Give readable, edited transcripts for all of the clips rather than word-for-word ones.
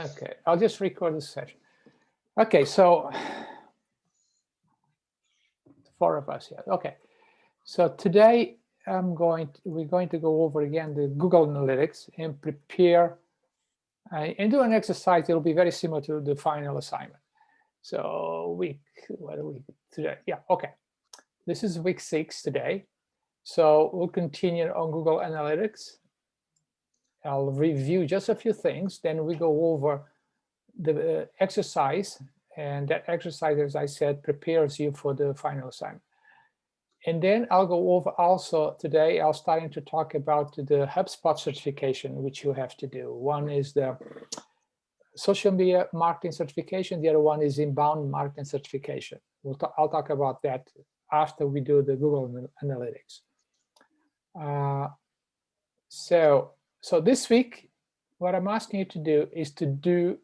Okay, I'll just record this session. Okay, so 4 of us here. Okay, so today we're going to go over again the Google Analytics and prepare and do an exercise. It'll be very similar to the final assignment. So what are we today? Yeah, okay. This is week 6 today. So we'll continue on Google Analytics. I'll review just a few things, then we go over the exercise, and that exercise, as I said, prepares you for the final assignment. And then I'll go over also today, I'll starting to talk about the HubSpot certification, which you have to do. One is the social media marketing certification. The other one is inbound marketing certification. I'll talk about that after we do the Google Analytics. So this week, what I'm asking you to do is to do,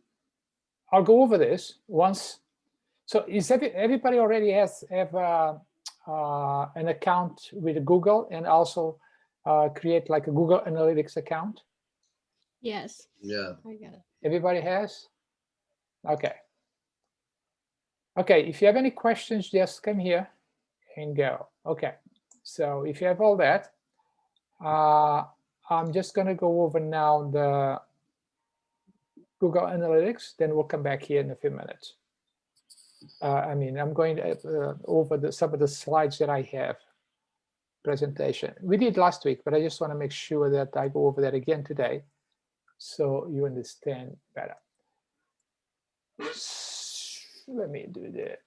I'll go over this once. So is everybody already have an account with Google and also create like a Google Analytics account? Yes. Yeah. I got it. Everybody has? Okay. Okay, if you have any questions, just come here and go. Okay, so if you have all that, I'm just going to go over now the Google Analytics, then we'll come back here in a few minutes. I'm going over some of the slides that I have presentation. We did last week, but I just want to make sure that I go over that again today so you understand better. Let me do that.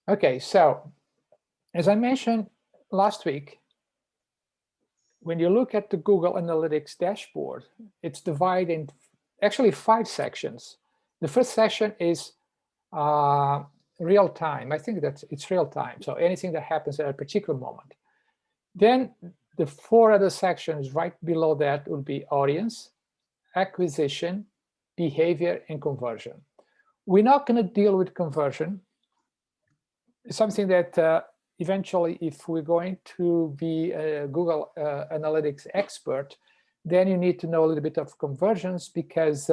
Okay, so as I mentioned last week, when you look at the Google Analytics dashboard, it's divided in actually 5 sections. The first section is real time. I think that it's real time. So anything that happens at a particular moment. Then the 4 other sections right below that will be audience, acquisition, behavior, and conversion. We're not going to deal with conversion. It's something that eventually, if we're going to be a Google Analytics expert, then you need to know a little bit of conversions, because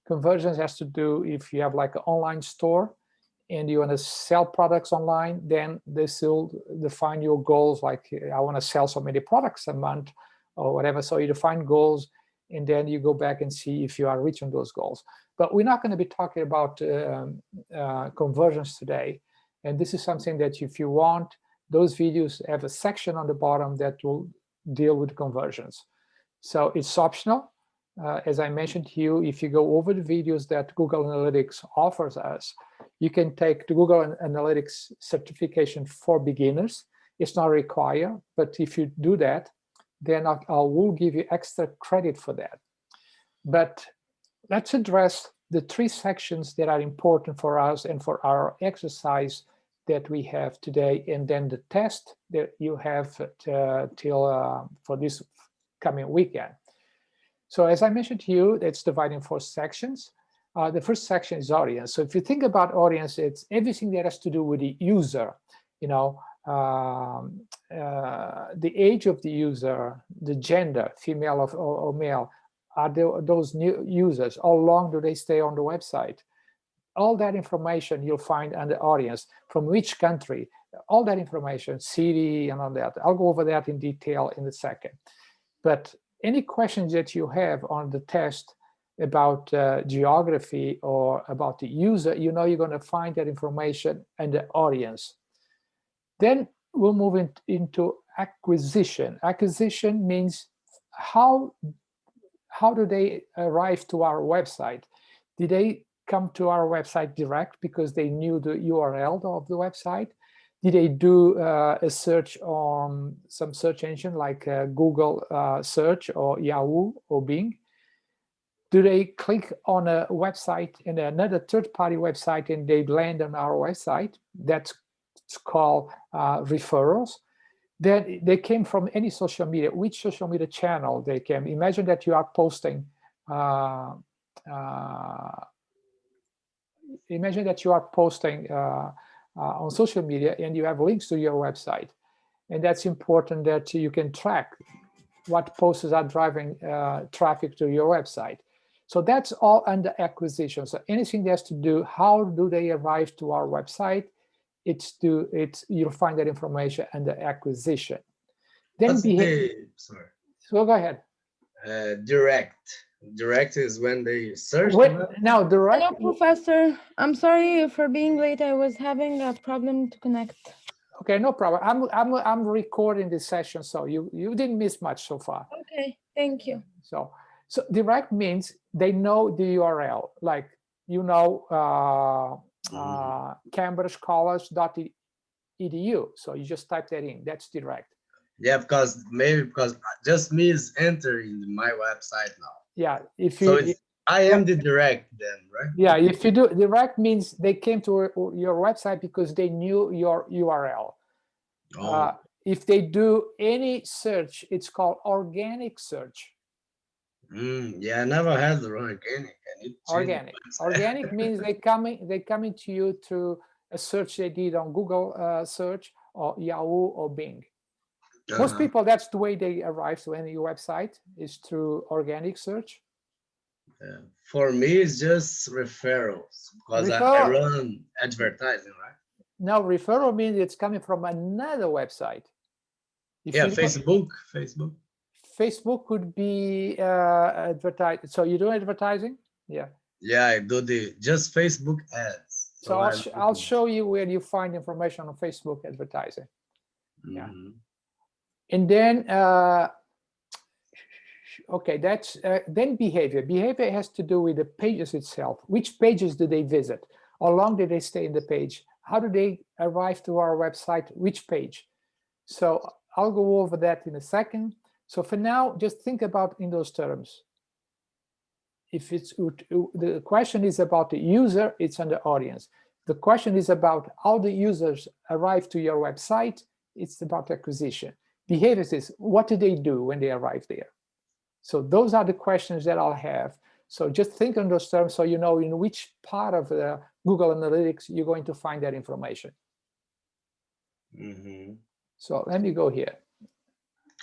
conversions has to do if you have like an online store and you want to sell products online, then this will define your goals. Like I want to sell so many products a month or whatever. So you define goals and then you go back and see if you are reaching those goals. But we're not going to be talking about conversions today. And this is something that if you want, those videos have a section on the bottom that will deal with conversions. So it's optional. As I mentioned to you, if you go over the videos that Google Analytics offers us, you can take the Google Analytics certification for beginners. It's not required, but if you do that, then I will give you extra credit for that. But let's address the 3 sections that are important for us and for our exercise that we have today, and then the test that you have till for this coming weekend. So as I mentioned to you, it's divided in 4 sections. The first section is audience. So if you think about audience, it's everything that has to do with the user, you know, the age of the user, the gender, female or male, are those new users, how long do they stay on the website? All that information you'll find under audience, from which country, all that information, city and all that. I'll go over that in detail in a second. But any questions that you have on the test about geography or about the user, you know you're going to find that information in the audience. Then we'll move into acquisition. Acquisition means how do they arrive to our website? Did they come to our website direct because they knew the URL of the website? Did they do a search on some search engine like Google search or Yahoo or Bing? Do they click on a website and another third-party website and they land on our website? That's called referrals. then they came from any social media. Which social media channel they came? Imagine that you are posting. Imagine that you are posting on social media and you have links to your website, and that's important that you can track what posts are driving traffic to your website. So that's all under acquisition. So anything that has to do, how do they arrive to our website? You'll find that information under acquisition. Then sorry. So go ahead. Direct is when they search. Now direct. Hello, Professor. I'm sorry for being late. I was having a problem to connect. Okay, no problem. I'm recording this session, so you didn't miss much so far. Okay, thank you. So direct means they know the URL, like cambridgecollege.edu. So you just type that in. That's direct. Yeah, because just me is entering my website now. Yeah, I am the direct then, right? Yeah, if you do direct means they came to your website because they knew your URL. Oh. If they do any search, it's called organic search. Yeah, I never had the organic. Organic means they coming to you through a search they did on Google search or Yahoo or Bing. Most people, that's the way they arrive to any website, is through organic search. For me, it's just referrals because I run advertising, right? No, referral means it's coming from another website. Facebook. Facebook could be advertising. So you do advertising? Yeah. Yeah, I do just Facebook ads. So I'll show you where you find information on Facebook advertising. Yeah. And then, okay, that's then behavior. Behavior has to do with the pages itself. Which pages do they visit? How long do they stay in the page? How do they arrive to our website? Which page? So I'll go over that in a second. So for now, just think about in those terms. If the question is about the user, it's under audience. The question is about how the users arrive to your website, it's about acquisition. Behaviors is, what do they do when they arrive there? So those are the questions that I'll have. So just think on those terms so you know in which part of the Google Analytics you're going to find that information. So let me go here.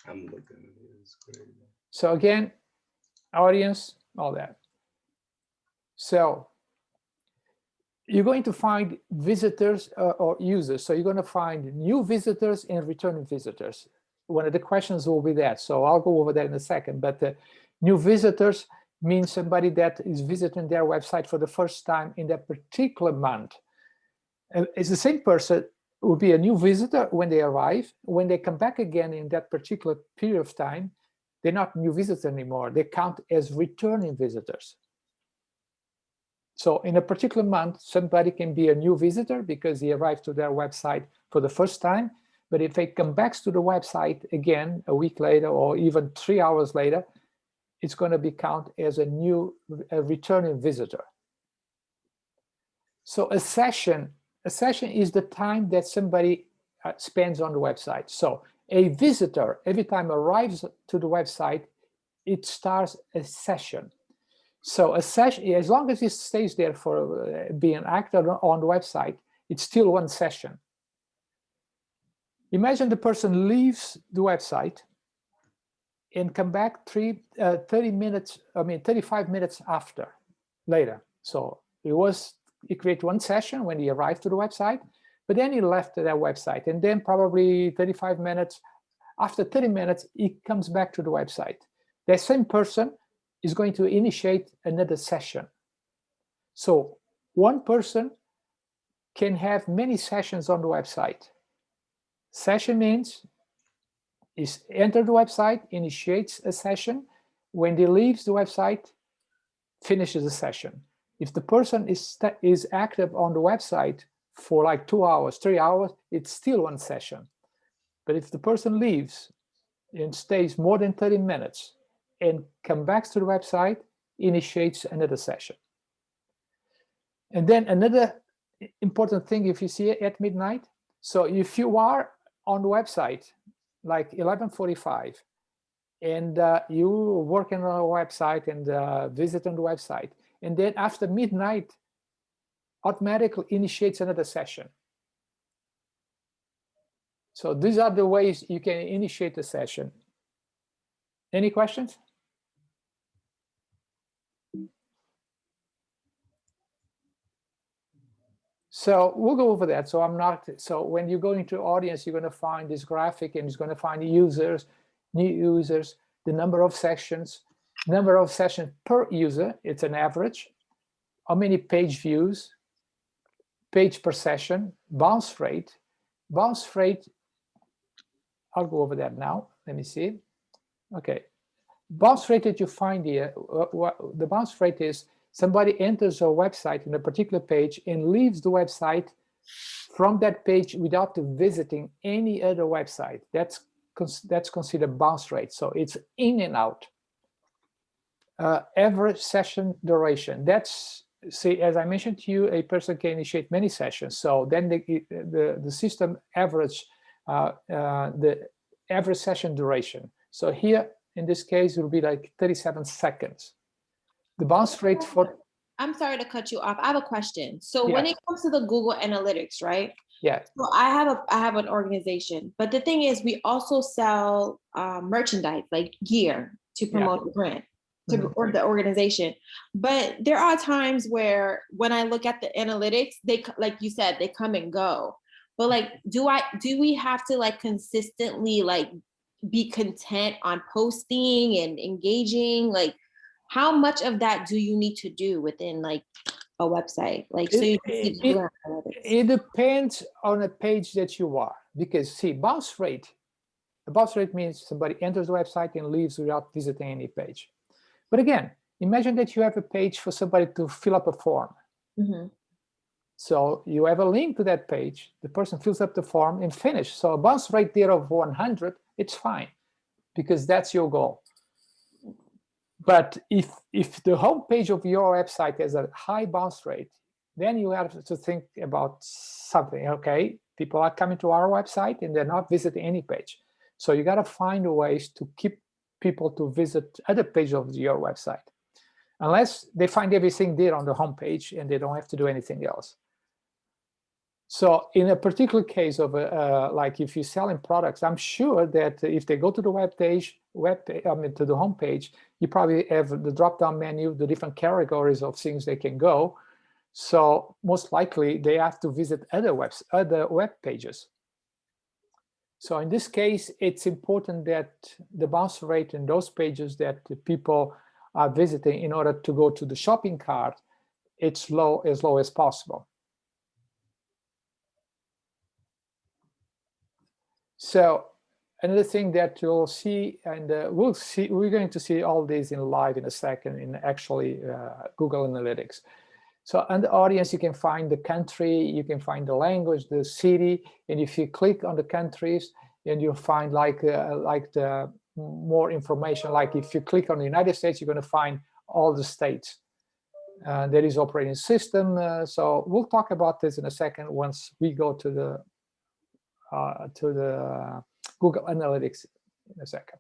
I'm looking at this. Great. So again, audience, all that. So you're going to find visitors or users. So you're going to find new visitors and returning visitors. One of the questions will be that. So I'll go over that in a second. But new visitors means somebody that is visiting their website for the first time in that particular month. It's the same person will be a new visitor when they arrive. When they come back again in that particular period of time, they're not new visitors anymore. They count as returning visitors. So in a particular month, somebody can be a new visitor because he arrived to their website for the first time. But if they come back to the website again a week later or even 3 hours later, it's going to be counted as a returning visitor. So a session is the time that somebody spends on the website. So a visitor, every time arrives to the website, it starts a session. So a session, as long as it stays there for being active on the website, it's still one session. Imagine the person leaves the website and come back 35 minutes later. So he created one session when he arrived to the website, but then he left that website. And then probably 35 minutes, after 30 minutes, he comes back to the website. That same person is going to initiate another session. So one person can have many sessions on the website. Session means is enter the website, initiates a session. When they leaves the website, finishes the session. If the person is active on the website for like 2 hours, 3 hours, it's still one session. But if the person leaves and stays more than 30 minutes and comes back to the website, initiates another session. And then another important thing, if you see it at midnight, so if you are on the website like 11:45, and you working on a website and visit on the website, and then after midnight, automatically initiates another session. So these are the ways you can initiate a session. Any questions? So we'll go over that. So so when you go into audience, you're going to find this graphic, and it's going to find users, new users, the number of sessions per user. It's an average. How many page views, page per session, bounce rate. Bounce rate, I'll go over that now. Let me see. Okay. Bounce rate that you find here, the bounce rate is somebody enters a website in a particular page and leaves the website from that page without visiting any other website. That's considered bounce rate. So it's in and out. Average session duration. That's, see, as I mentioned to you, a person can initiate many sessions. So then the system average the average session duration. So here, in this case, it will be like 37 seconds. The bounce rate for... I'm sorry to cut you off. I have a question. So when it comes to the Google Analytics, right? Yeah. So I have an organization, but the thing is, we also sell merchandise, like gear, to promote the brand, or the organization. But there are times where when I look at the analytics, they, like you said, they come and go. But like, do we have to like consistently like be content on posting and engaging? Like, how much of that do you need to do within like a website? Like, so it depends on a page that you are, because see, bounce rate means somebody enters the website and leaves without visiting any page. But again, imagine that you have a page for somebody to fill up a form. So you have a link to that page, the person fills up the form and finish. So a bounce rate there of 100, it's fine, because that's your goal. But if the home page of your website has a high bounce rate, then you have to think about something. Okay, people are coming to our website and they're not visiting any page. So you got to find ways to keep people to visit other pages of your website, unless they find everything there on the home page and they don't have to do anything else. So in a particular case of like if you're selling products, I'm sure that if they go to the to the home page, you probably have the drop-down menu, the different categories of things they can go. So most likely they have to visit other web pages. So in this case, it's important that the bounce rate in those pages that the people are visiting in order to go to the shopping cart, it's as low as possible. So another thing that you'll see, and we're going to see all these in live in a second in actually Google Analytics. So on the audience, you can find the country, you can find the language, the city, and if you click on the countries, and you'll find like the more information. Like if you click on the United States, you're going to find all the states. There is operating system. So we'll talk about this in a second once we go to the Google Analytics in a second.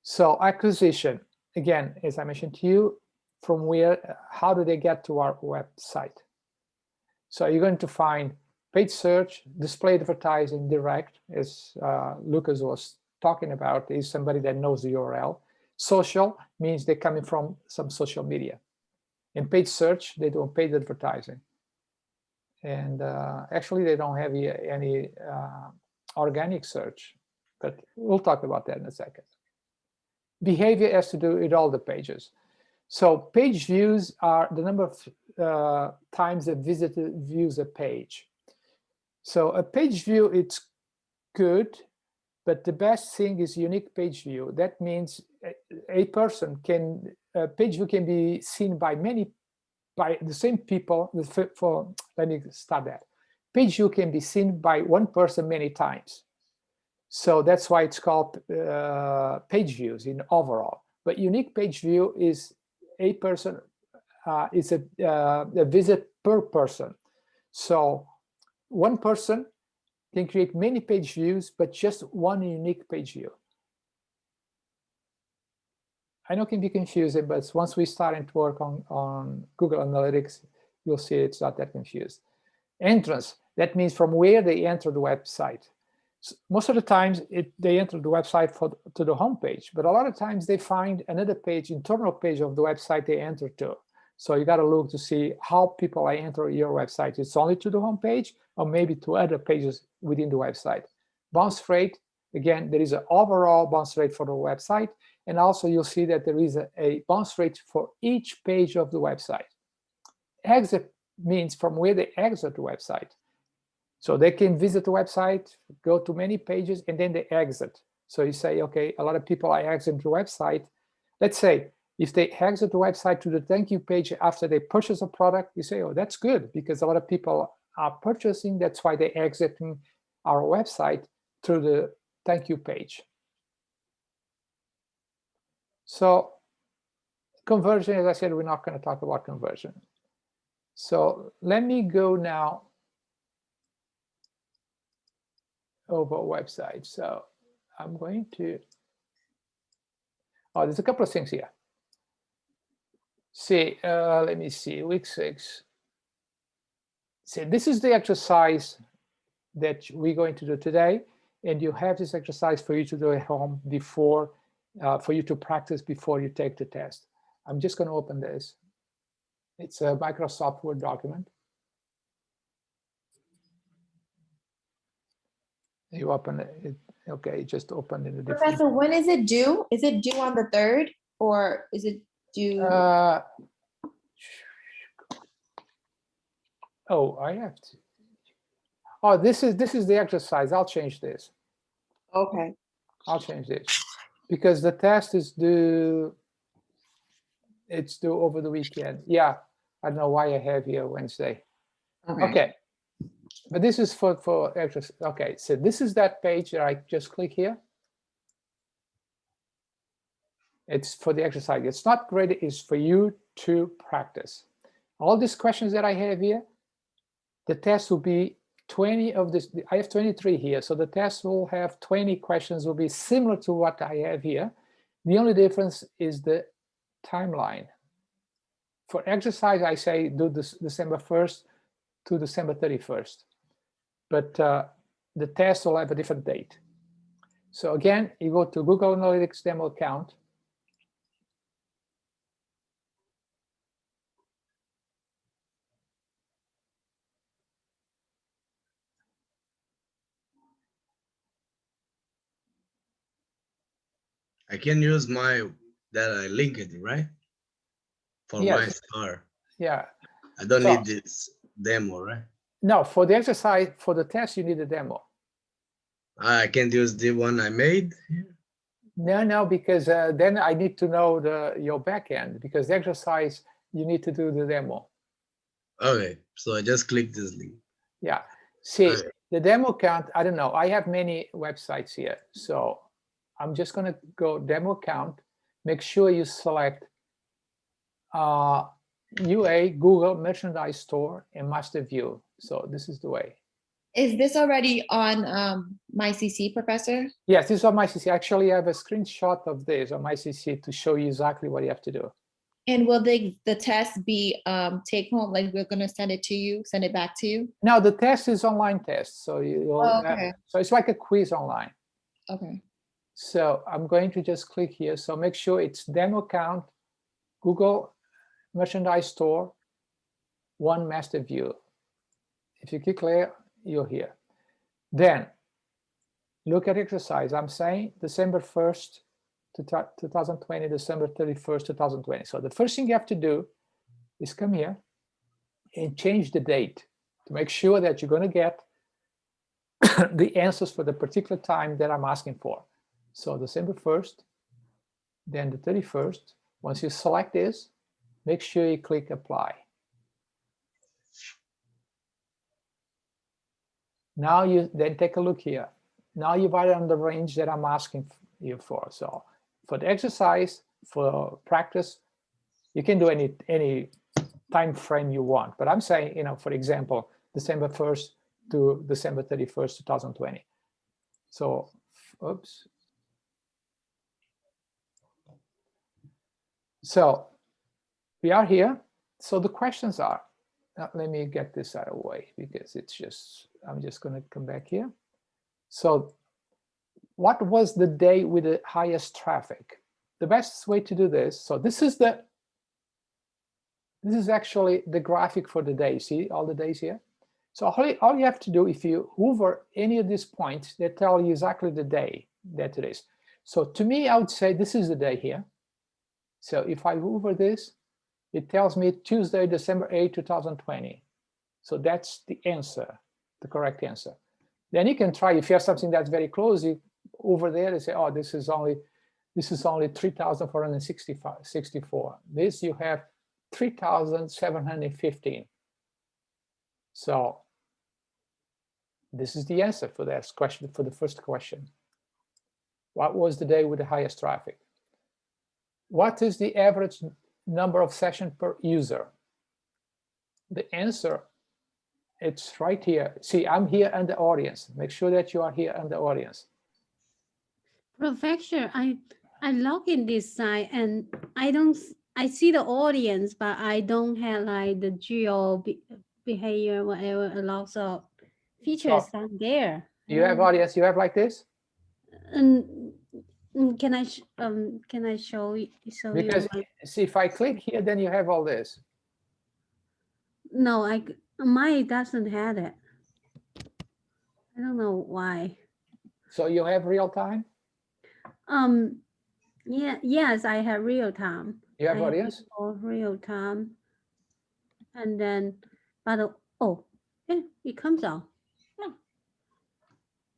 So acquisition, again, as I mentioned to you, from where, how do they get to our website? So you're going to find paid search, display advertising, direct, as Lucas was talking about, is somebody that knows the URL. Social means they're coming from some social media. In paid search, they do paid advertising. And actually, they don't have any organic search, but we'll talk about that in a second. Behavior has to do with all the pages. So page views are the number of times a visitor views a page. So a page view, it's good, but the best thing is unique page view. That means a page view can be seen by the same people. Let me start that. Page view can be seen by one person many times. So that's why it's called page views in overall. But unique page view is a person, is a visit per person. So one person can create many page views, but just one unique page view. I know it can be confusing, but once we start to work on Google Analytics, you'll see it's not that confused. Entrance, that means from where they enter the website. So most of the times they enter the website to the home page, but a lot of times they find another page, internal page of the website they enter to. So you got to look to see how people enter your website. It's only to the home page or maybe to other pages within the website. Bounce rate, again, there is an overall bounce rate for the website. And also you'll see that there is a bounce rate for each page of the website. Exit means from where they exit the website. So they can visit the website, go to many pages, and then they exit. So you say, okay, a lot of people are exiting the website. Let's say if they exit the website to the thank you page after they purchase a product, you say, oh, that's good, because a lot of people are purchasing. That's why they're exiting our website through the thank you page. So conversion, as I said, we're not going to talk about conversion. So let me go now over a website. So I'm going to, oh, there's a couple of things here. See, let me see, week 6. See, this is the exercise that we're going to do today. And you have this exercise for you to do at home before, for you to practice before you take the test. I'm just going to open this. It's a Microsoft Word document. You open it, okay, just open it. Professor, when is it due? Is it due on the 3rd or is it due? Oh, I have to. Oh, this is the exercise. I'll change this. Okay. I'll change this because the test is due. It's due over the weekend. Yeah, I don't know why I have here Wednesday. Okay. But this is for exercise. Okay, so this is that page that I just click here. It's for the exercise. It's not graded, it's for you to practice. All these questions that I have here, the test will be 20 of this. I have 23 here, so the test will have 20 questions, will be similar to what I have here. The only difference is the timeline. For exercise, I say do this December 1st to December 31st. But the test will have a different date. So again, you go to Google Analytics demo account. I can use that I linked it, right? For Yes. my star. Yeah. I don't need this demo, right? No, for the exercise, for the test, you need a demo. I can't use the one I made here? No, because then I need to know your backend, because the exercise, you need to do the demo. Okay, so I just click this link. Yeah, see, Okay. the demo account, I don't know, I have many websites here. So I'm just gonna go demo account, make sure you select UA, Google Merchandise Store, and Master View. So this is the way. Is this already on MyCC, Professor? Yes, this is on MyCC. Actually, I have a screenshot of this on MyCC to show you exactly what you have to do. And will the test be take home, like we're gonna send it to you, send it back to you? Now the test is online test, so you'll Okay. so it's like a quiz online. Okay. So I'm going to just click here. So make sure it's demo account, Google Merchandise Store, one master view. If you click there, you're here. Then look at exercise. I'm saying December 1st, 2020, December 31st, 2020. So the first thing you have to do is come here and change the date to make sure that you're going to get the answers for the particular time that I'm asking for. So December 1st, then the 31st. Once you select this, make sure you click apply. Now you then take a look here. Now you're right on the range that I'm asking you for. So for the exercise, for practice, you can do any time frame you want. But I'm saying, for example, December 1st to December 31st, 2020. So, oops. So we are here. So the questions are, let me get this out of the way because it's just, I'm just going to come back here. So what was the day with the highest traffic? The best way to do this, so this is actually the graphic for the day. See all the days here? So all you have to do, if you hover any of these points, they tell you exactly the day that it is. So to me, I would say this is the day here. So if I hover this, it tells me Tuesday, December 8, 2020. So that's the answer, the correct answer. Then you can try, if you have something that's very close, you over there, they say, oh, this is only 3,464. This you have 3,715. So this is the answer for that question, for the first question. What was the day with the highest traffic? What is the average number of sessions per user? The answer, it's right here. See, I'm here in the audience. Make sure that you are here in the audience. Professor, I log in this site and I see the audience, but I don't have like the geo behavior, whatever, lots of features down there. You have audience, you have like this? And can I show you? Because see, if I click here, then you have all this. No, mine doesn't have it. I don't know why. So you have real time? Yeah, yes, I have real time. You have audience? Real time. And then, but oh, yeah, it comes out. No.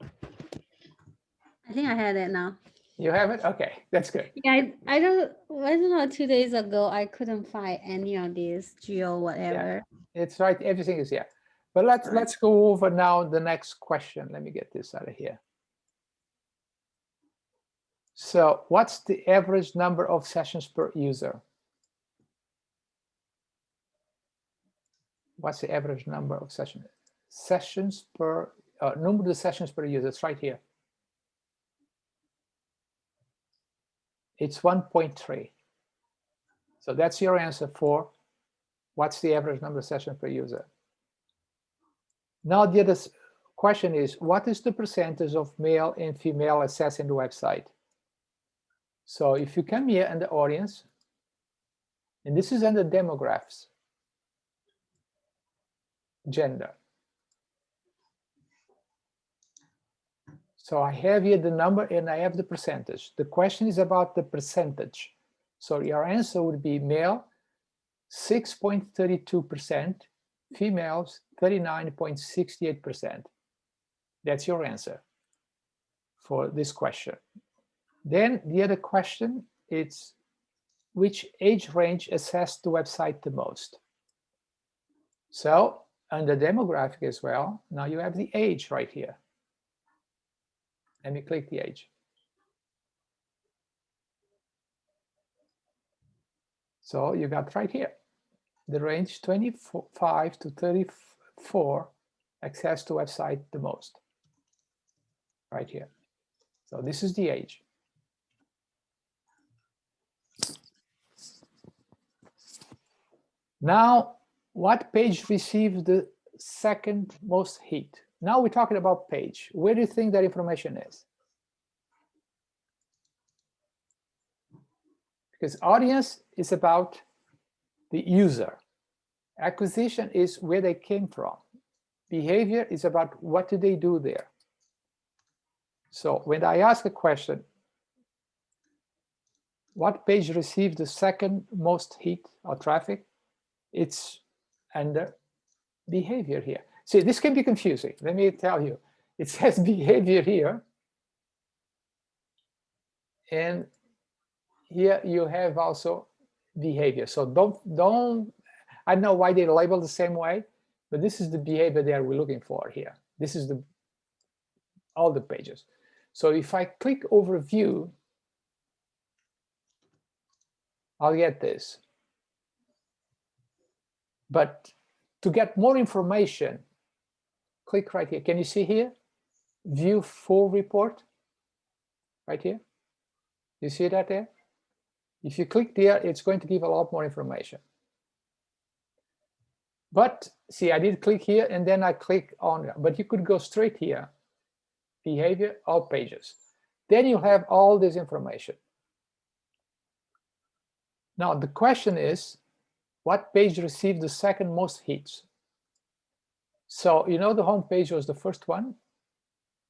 I think I had it now. You have it? Okay, that's good. Yeah, I don't know, 2 days ago, I couldn't find any of these geo whatever. Yeah, it's right, everything is here. But let's go over now the next question. Let me get this out of here. So what's the average number of sessions per user? What's the average number of sessions? Sessions per, number of sessions per user, it's right here. It's 1.3. So that's your answer for what's the average number of sessions per user. Now the other question is, what is the percentage of male and female accessing the website? So if you come here in the audience, and this is under demographics, gender. So I have here the number and I have the percentage. The question is about the percentage. So your answer would be male, 6.32%, females, 39.68%. That's your answer for this question. Then the other question is, which age range accessed the website the most? So under demographic as well, now you have the age right here. Let me click the age. So you got right here, the range 25 to 34 access to website the most, right here. So this is the age. Now, what page received the second most hit? Now we're talking about page. Where do you think that information is? Because audience is about the user. Acquisition is where they came from. Behavior is about what do they do there. So when I ask a question, what page received the second most hit or traffic? It's under behavior here. See, this can be confusing. Let me tell you. It says behavior here. And here you have also behavior. So don't, I don't know why they label the same way, but this is the behavior that we're looking for here. This is all the pages. So if I click overview, I'll get this. But to get more information, click right here. Can you see here? View full report, right here. You see that there? If you click there, it's going to give a lot more information. But see, I did click here and then I click on, but you could go straight here, behavior, all pages. Then you have all this information. Now the question is, what page received the second most hits? So you know the home page was the first one.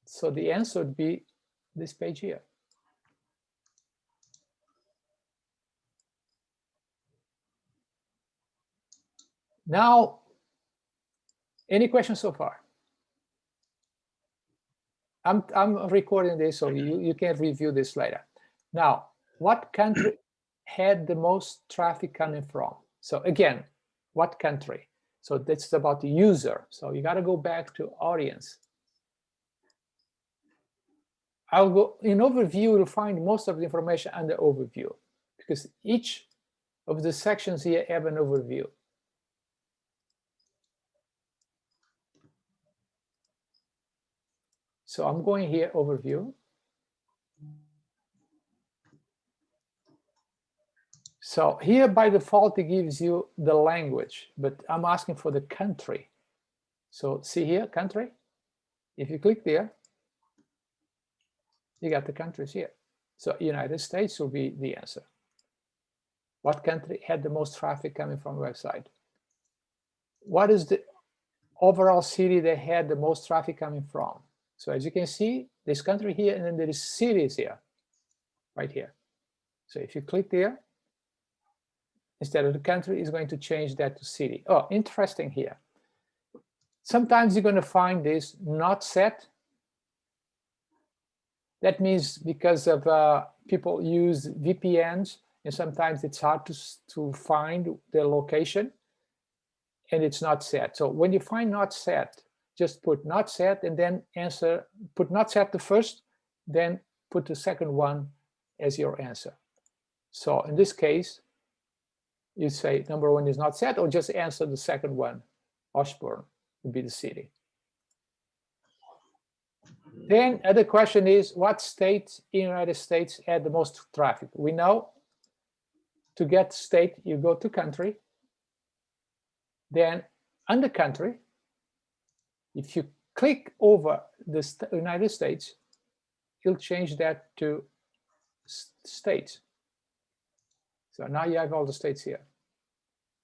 So the answer would be this page here. Now, any questions so far? I'm recording this, so you can review this later. Now, what country had the most traffic coming from? So again, what country? So that's about the user. So you got to go back to audience. I'll go in overview to find most of the information under overview, because each of the sections here have an overview. So I'm going here, overview. So here by default, it gives you the language, but I'm asking for the country. So see here, country. If you click there, you got the countries here. So United States will be the answer. What country had the most traffic coming from the website? What is the overall city that had the most traffic coming from? So as you can see, this country here, and then there is cities here, right here. So if you click there, instead of the country, it's going to change that to city. Oh, interesting here. Sometimes you're going to find this not set. That means because of people use VPNs, and sometimes it's hard to find the location, and it's not set. So when you find not set, just put not set and then answer, put not set the first, then put the second one as your answer. So in this case, you say number one is not set, or just answer the second one. Osborne would be the city. Then the question is, what state in the United States had the most traffic? We know to get state, you go to country. Then under country, if you click over the United States, you'll change that to states. So now you have all the states here.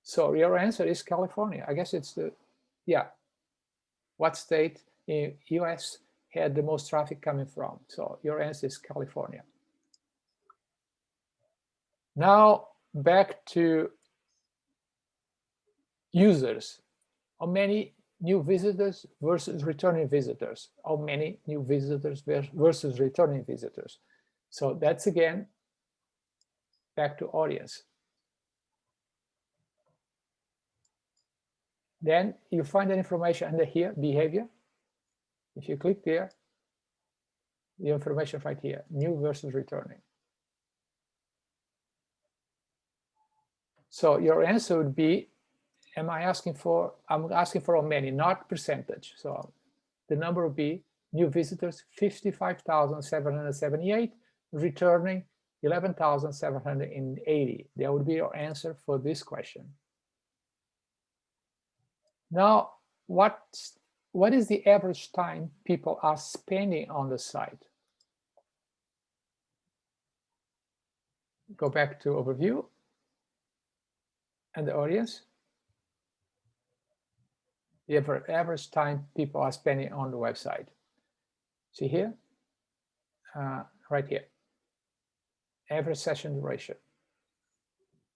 So your answer is California. I guess it's the, yeah. What state in US had the most traffic coming from? So your answer is California. Now back to users. How many new visitors versus returning visitors? How many new visitors versus returning visitors? So that's again, back to audience. Then you find that information under here, behavior. If you click there, the information right here, new versus returning. So your answer would be, I'm asking for how many, not percentage. So the number would be new visitors, 55,778, returning 11,780. That would be your answer for this question. Now, what is the average time people are spending on the site? Go back to overview and the audience. The average time people are spending on the website. See here, right here, average session duration.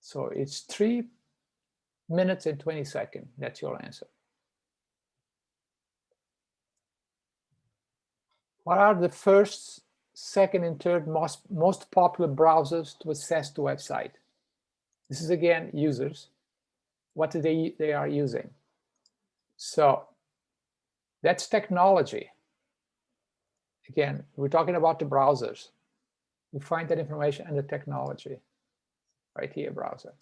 So it's 3 minutes and 20 seconds. That's your answer. What are the first, second, and third most popular browsers to access the website? This is again users. What they are using. So that's technology. Again, we're talking about the browsers. You find that information under technology. Right here, browser.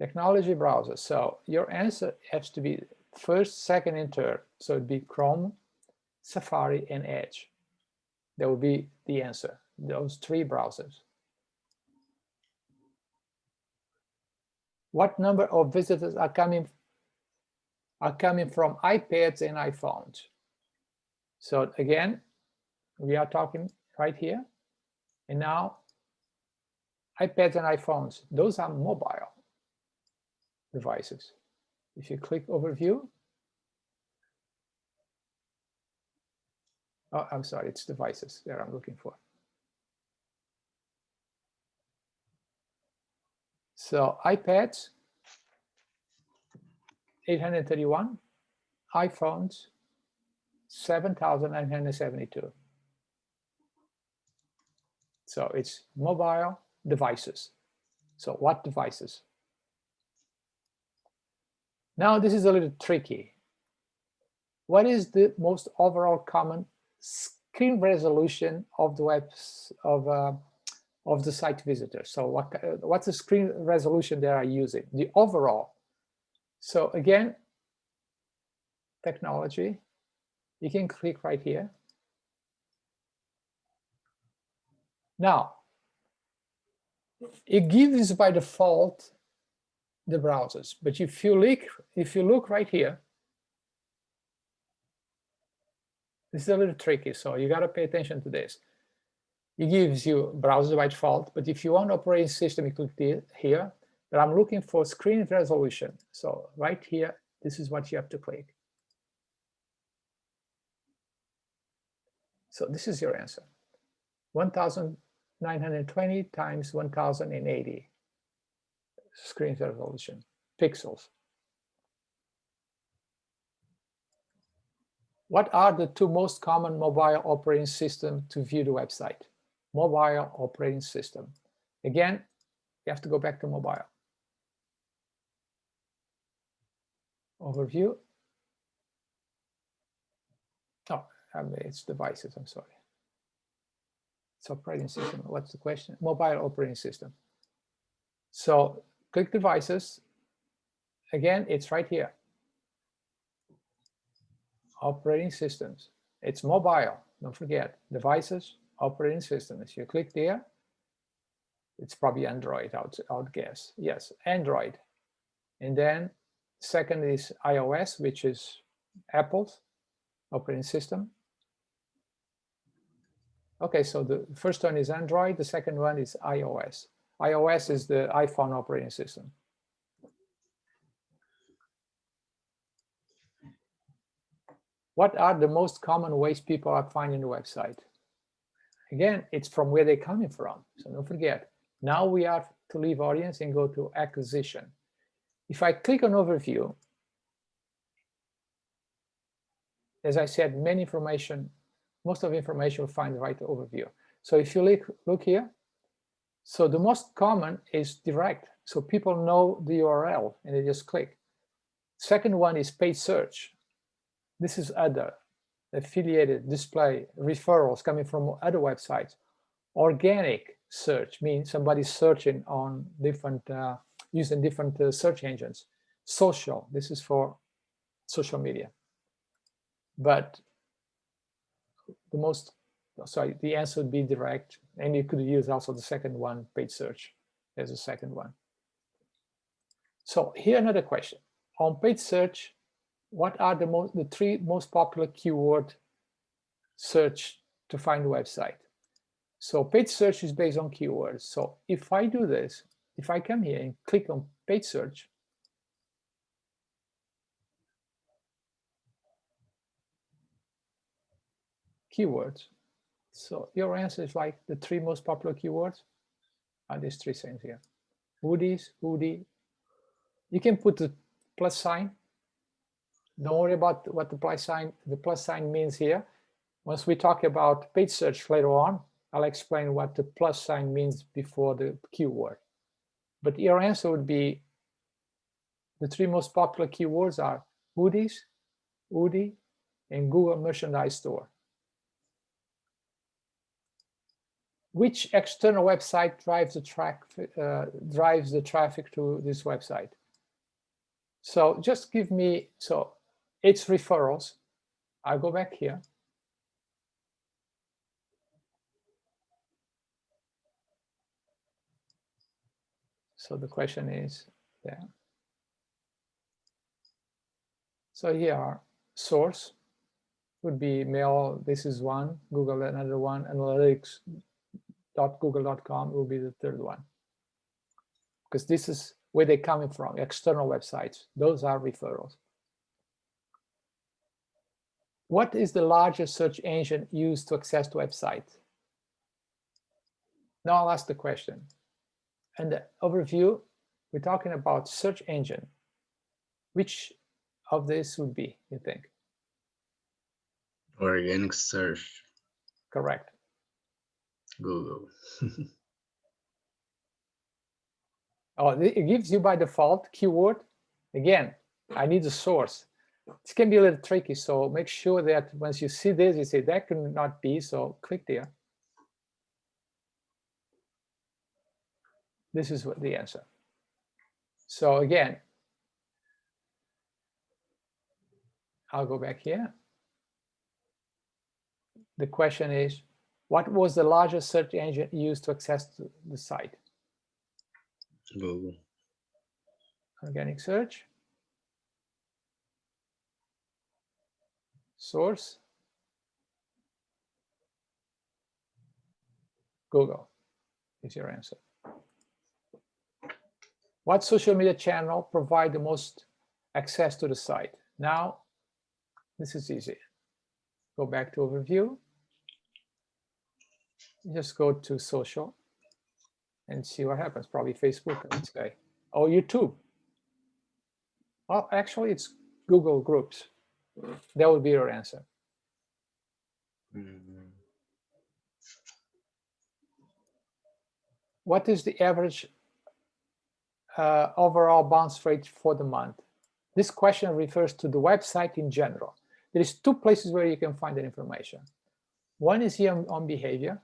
Technology browser. So your answer has to be first, second, and third. So it'd be Chrome, Safari, and Edge. That would be the answer, those 3 browsers. What number of visitors are coming from iPads and iPhones? So again, we are talking right here. And now, iPads and iPhones, those are mobile devices. If you click overview, oh, I'm sorry, it's devices that I'm looking for. So iPads, 831, iPhones, 7,972. So it's mobile devices. So what devices? Now this is a little tricky. What is the most overall common screen resolution of the of the site visitor? So what's the screen resolution they are using? The overall. So again, technology. You can click right here. Now, it gives by default the browsers, but if you look right here, this is a little tricky, so you got to pay attention to this. It gives you browser by default, but if you want operating system, you click here. But I'm looking for screen resolution. So right here, this is what you have to click. So this is your answer. 1920 times 1080 screen resolution, pixels. What are the 2 most common mobile operating systems to view the website? Mobile operating system. Again, you have to go back to mobile. Overview. Oh, it's devices, I'm sorry. It's operating system. What's the question? Mobile operating system. So click devices. Again, it's right here. Operating systems. It's mobile. Don't forget. Devices, operating system. If you click there, it's probably Android, I would guess. Yes, Android. And then second is iOS, which is Apple's operating system. Okay, so the first one is Android, the second one is iOS. iOS is the iPhone operating system. What are the most common ways people are finding the website? Again, it's from where they're coming from. So don't forget, now we have to leave audience and go to acquisition. If I click on overview, as I said, most of the information will find the right overview. So if you look here, so the most common is direct. So people know the URL and they just click. Second one is paid search. This is other, affiliated, display, referrals coming from other websites. Organic search means somebody's searching on different, using different search engines. Social, this is for social media. But the answer would be direct, and you could use also the second one, paid search, as a second one. So here another question. On paid search, what are the 3 most popular keyword search to find the website? So paid search is based on keywords. So if I do this, if I come here and click on paid search, keywords. So your answer is like the 3 most popular keywords are these 3 things here. Hoodies, hoodie. You can put the plus sign. Don't worry about what the plus sign means here. Once we talk about paid search later on, I'll explain what the plus sign means before the keyword. But your answer would be the 3 most popular keywords are hoodies, hoodie, and Google Merchandise Store. which external website drives the traffic to this website. So just give me, so it's referrals. I'll go back here. So the question is there. So here are source would be mail. This is one, Google another one, analytics.google.com will be the third one. Because this is where they're coming from, external websites. Those are referrals. What is the largest search engine used to access the website? Now I'll ask the question. And the overview, we're talking about search engine. Which of this would be, you think? Organic search. Correct. Google. Oh, it gives you by default keyword. Again, I need a source. This can be a little tricky, so make sure that once you see this, you say that could not be, so click there. This is what the answer. So again, I'll go back here. The question is, what was the largest search engine used to access the site? Google. Organic search. Source. Google is your answer. What social media channel provide the most access to the site? Now, this is easy. Go back to overview. Just go to social and see what happens. Probably Facebook, I would say. Oh, YouTube. Well, actually, it's Google Groups. That would be your answer. What is the average overall bounce rate for the month? This question refers to the website in general. There is two places where you can find that information. One is here on behavior.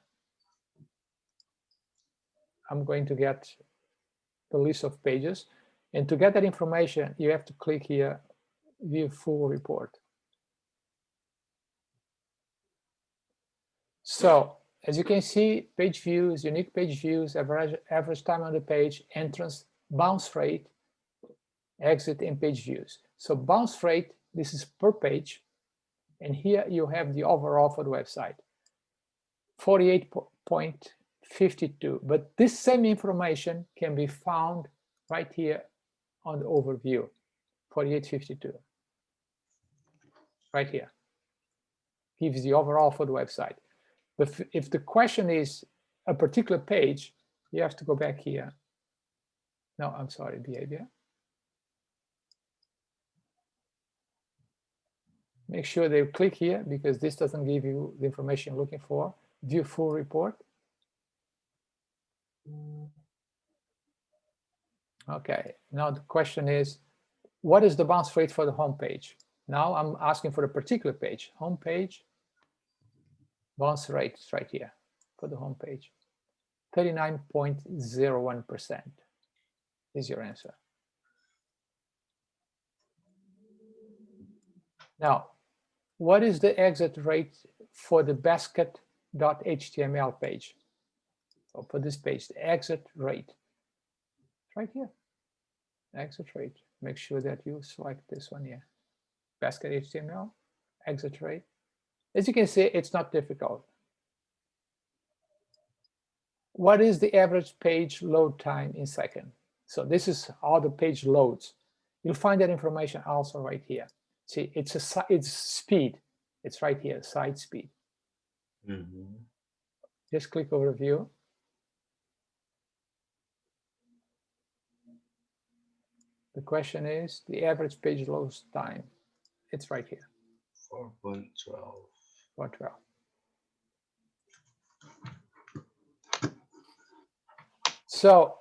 I'm going to get the list of pages. And to get that information, you have to click here, view full report. So as you can see, page views, unique page views, average time on the page, entrance, bounce rate, exit, and page views. So bounce rate, this is per page. And here you have the overall for the website, 48.52. But this same information can be found right here on the overview, 48.52. Right here. Gives the overall for the website. But if the question is a particular page, you have to go back here. No, I'm sorry, behavior. Make sure they click here because this doesn't give you the information you're looking for. View full report. Okay, now the question is, what is the bounce rate for the home page? Now I'm asking for a particular page. Home page, bounce rate is right here for the home page. 39.01% is your answer. Now, what is the exit rate for the basket.html page? So for this page, the exit rate, right here, exit rate. Make sure that you select this one here. Basket.html, exit rate. As you can see, it's not difficult. What is the average page load time in seconds? So this is how the page loads. You'll find that information also right here. See, it's speed. It's right here, site speed. Just click overview. The question is the average page load time. It's right here. 4.12. 4.12. So,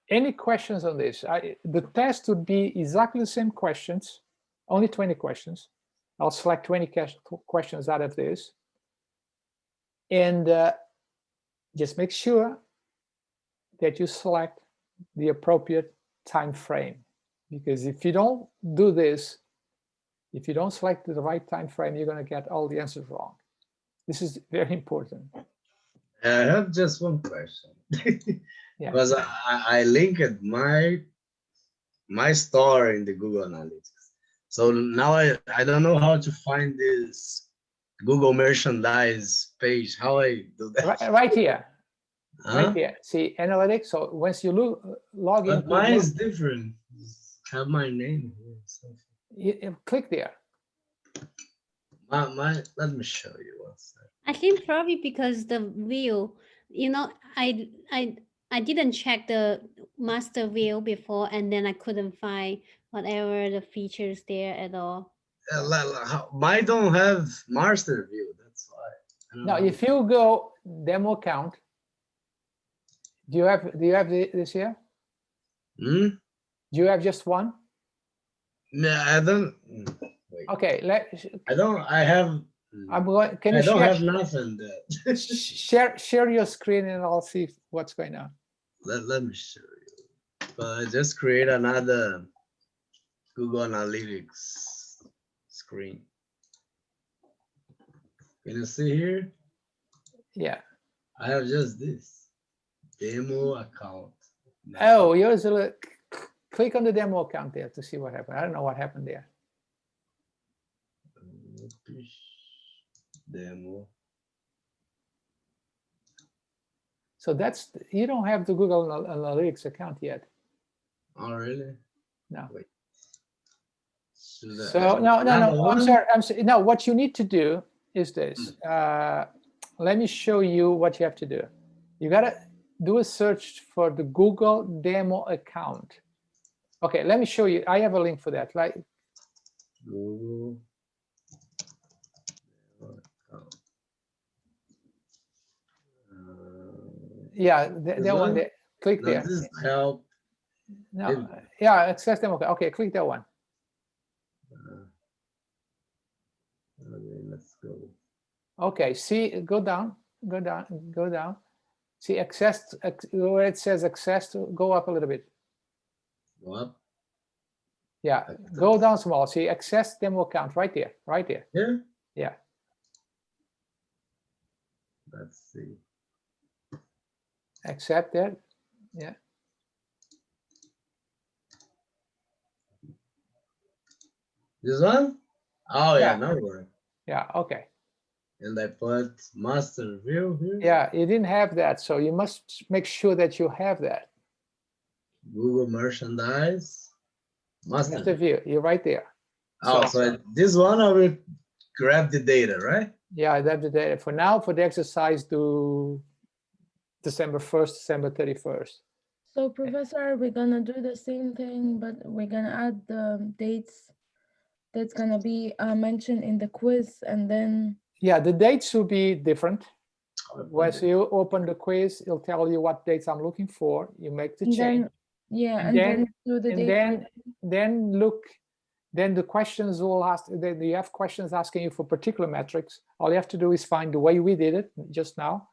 any questions on this? The test would be exactly the same questions, only 20 questions. I'll select 20 questions out of this. And just make sure that you select the appropriate time frame, because if you don't do this, if you don't select the right time frame, you're going to get all the answers wrong. This is very important. I have just one question. Yeah. Because I linked my store in the Google Analytics. So now I don't know how to find this Google merchandise page. How I do that? Right here. Huh? Right here. See analytics. So once you log in, But mine is different. Have my name here. you click there. Let me show you one second. I think probably because the view, I didn't check the master view before, and then I couldn't find whatever the features there at all. Mine don't have master view. That's why. I don't Now, know. if you go demo account, do you have this here? Hmm? Do you have just one? No, I don't. Wait. Okay, I have. I'm going. Can you I don't share, have nothing there. share your screen and I'll see what's going on. Let me show you. But I just create another Google Analytics screen. Can you see here? Yeah. I have just this demo account. Oh, yours. Click on the demo account there to see what happened. I don't know what happened there. Demo. So you don't have the Google Analytics account yet. Oh, really? No. Wait. So no. I'm sorry. No, what you need to do is this. Let me show you what you have to do. You gotta do a search for the Google demo account. Okay, let me show you. I have a link for that. Like Google. Yeah, that one there. Click there. This is help. No, yeah, access demo. Okay, click that one. Okay, let's go. Okay, see, go down. See, access, where it says access, go up a little bit. What? Yeah, go down small. See, access demo account right there. Yeah. Yeah. Let's see. Accept that. Yeah. This one? Oh yeah, Yeah. now work. Yeah. Okay. And I put master view here. Yeah, you didn't have that, so you must make sure that you have that. Google merchandise. Master Master. view. You're right there. Oh, so this one I will grab the data, right? Yeah, that's the data. For now, for the exercise, do December 1st, December 31st. So Professor, we're gonna do the same thing, but we're gonna add the dates that's gonna be mentioned in the quiz, and then Yeah, the dates will be different. Once you open the quiz, it'll tell you what dates I'm looking for. You make the change. And then do the date. Then the questions will ask. Then you have questions asking you for particular metrics. All you have to do is find the way we did it just now,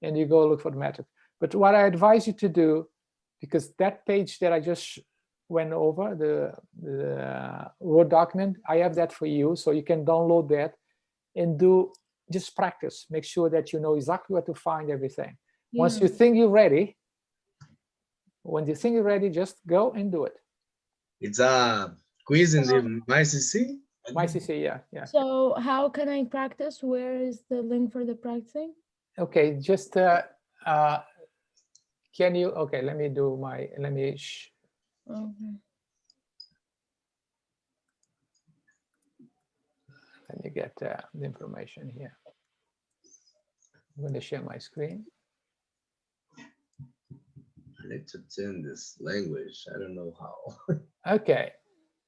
and you go look for the metric. But what I advise you to do, because that page that I just went over, the Word document, I have that for you, so you can download that and just practice. Make sure that you know exactly where to find everything. Yeah. Once you think you're ready, just go and do it. It's a quiz in the MyCC. MyCC, yeah. So how can I practice? Where is the link for the practicing? Okay, just can you? Okay, let me do my. Let me. Okay. Let me get the information here. I'm going to share my screen. I need to change this language. I don't know how. Okay,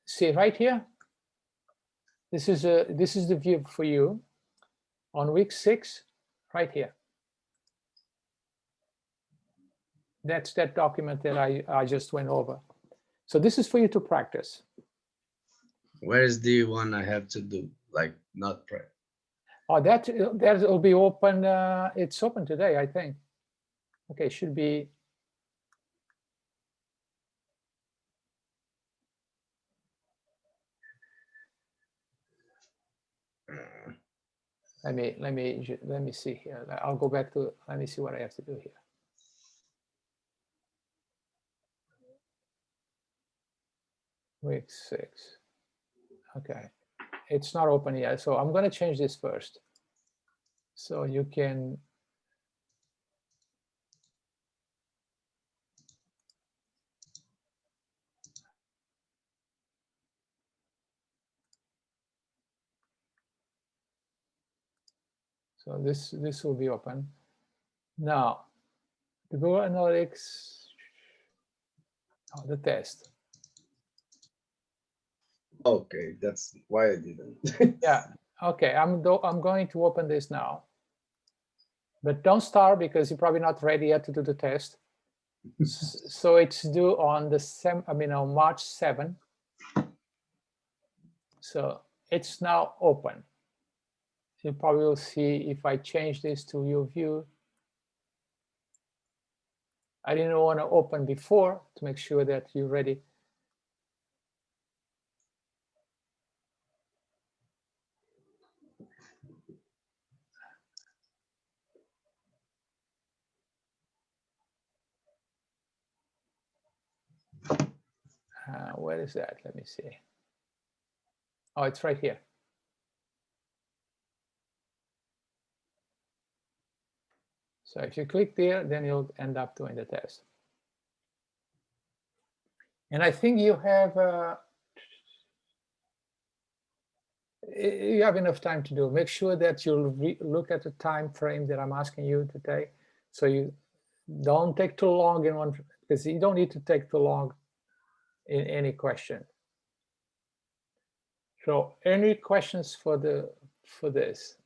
see right here. This is the view for you on week 6, right here. That's that document that I just went over. So this is for you to practice. Where's the one I have to do? Like not prep. Oh, that will be open. It's open today, I think. Okay, should be. Let me see here. I'll go back to, let me see what I have to do here. Week 6. Okay, it's not open yet, so I'm going to change this first. So you can. So this will be open. Now, the Google Analytics, oh, the test. Okay, that's why I didn't. Yeah, okay, I'm going to open this now. But don't start because you're probably not ready yet to do the test. So it's due on the on March 7. So it's now open. You probably will see if I change this to your view. I didn't want to open before to make sure that you're ready. Where is that? Let me see. Oh, it's right here. So if you click there, then you'll end up doing the test. And I think you have enough time to do. Make sure that you'll look at the time frame that I'm asking you to take. So you don't take too long in one, because you don't need to take too long in any question. So any questions for this?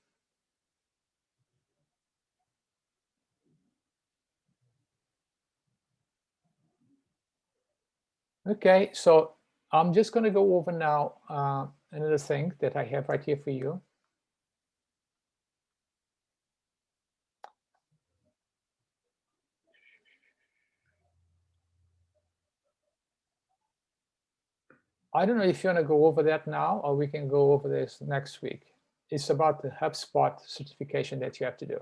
Okay, so I'm just going to go over now another thing that I have right here for you. I don't know if you want to go over that now, or we can go over this next week. It's about the HubSpot certification that you have to do.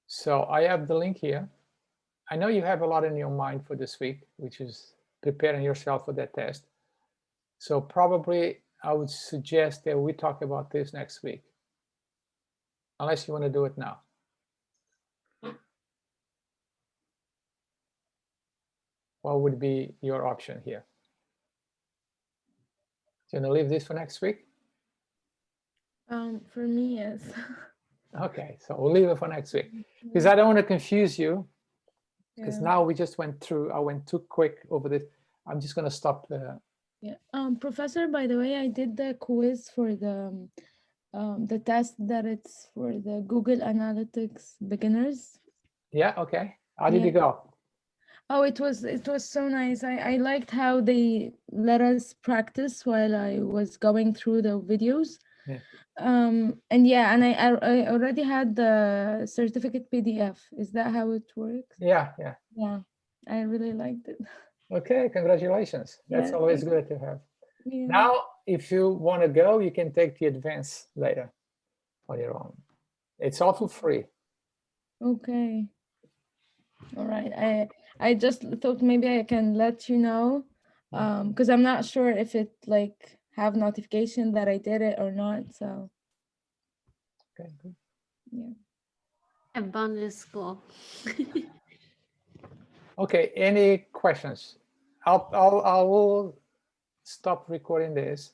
So I have the link here. I know you have a lot in your mind for this week, which is preparing yourself for that test. So probably I would suggest that we talk about this next week, unless you want to do it now. What would be your option here? Do you want to leave this for next week? For me, yes. Okay, so we'll leave it for next week, because I don't want to confuse you, because Yeah. now we just went through, I went too quick over this. I'm just going to stop. Yeah. Professor, by the way, I did the quiz for the test that it's for the Google Analytics beginners. Yeah, okay. How did Yeah. it go? Oh, it was so nice. I liked how they let us practice while I was going through the videos. Yeah. And yeah, and I already had the certificate PDF. Is that how it works? Yeah. Yeah, I really liked it. Okay, congratulations. That's Yeah, always thank good to have. Yeah. Now, if you want to go, you can take the advance later on your own. It's all for free. Okay. All right. I just thought maybe I can let you know, because I'm not sure if it like have notification that I did it or not. So Okay, good. yeah. Advanced school. Okay, any questions? I will stop recording this.